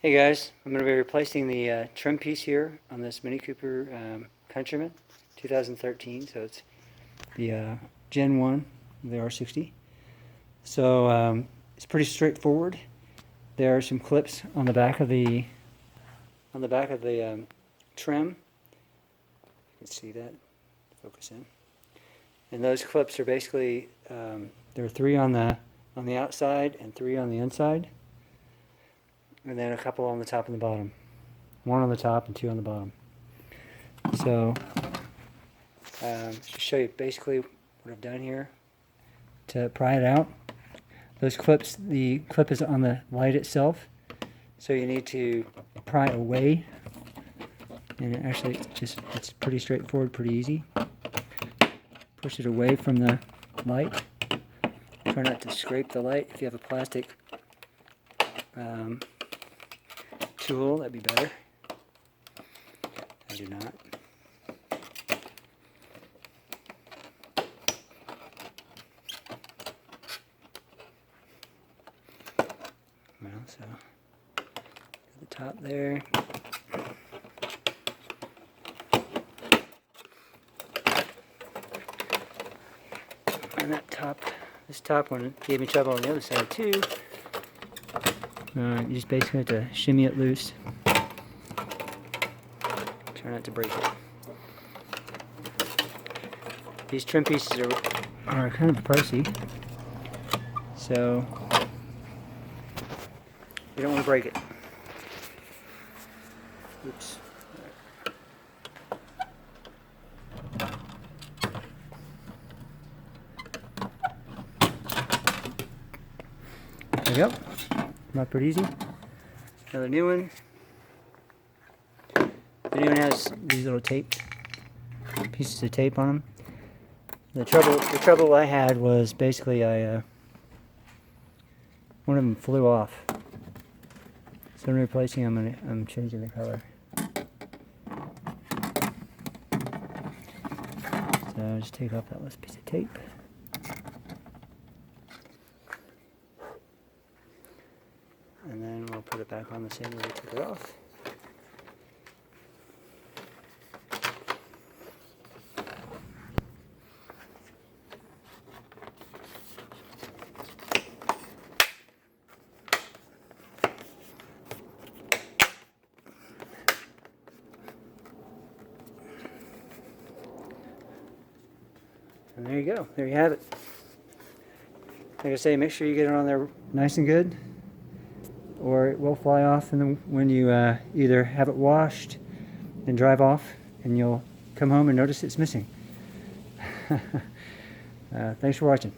Hey guys, I'm going to be replacing the trim piece here on this Mini Cooper Countryman 2013. So it's the Gen 1 of the R60. So it's pretty straightforward. There are some clips on the back of the trim. You can see that. Focus in. And those clips are basically there are three on the outside and three on the inside. And then a couple on the top and the bottom. One on the top and two on the bottom. So, just show you basically what I've done here to pry it out. Those clips, the clip is on the light itself, so you need to pry away. And actually, it's pretty straightforward, pretty easy. Push it away from the light. Try not to scrape the light. If you have a plastic tool, that'd be better. I do not. Well, so at the top there. And that top, this top one gave me trouble on the other side too. You just basically have to shimmy it loose. Try not to break it. These trim pieces are kind of pricey, so you don't want to break it. Oops. There we go. Not pretty easy. Another new one. The new one has these little pieces of tape on them. The trouble I had was basically one of them flew off. So I'm replacing them. I'm changing the color. So I'll just take off that last piece of tape. And then we'll put it back on the same way we took it off. And there you go. There you have it. Like I say, make sure you get it on there nice and good, or it will fly off when you either have it washed and drive off, and you'll come home and notice it's missing. Thanks for watching.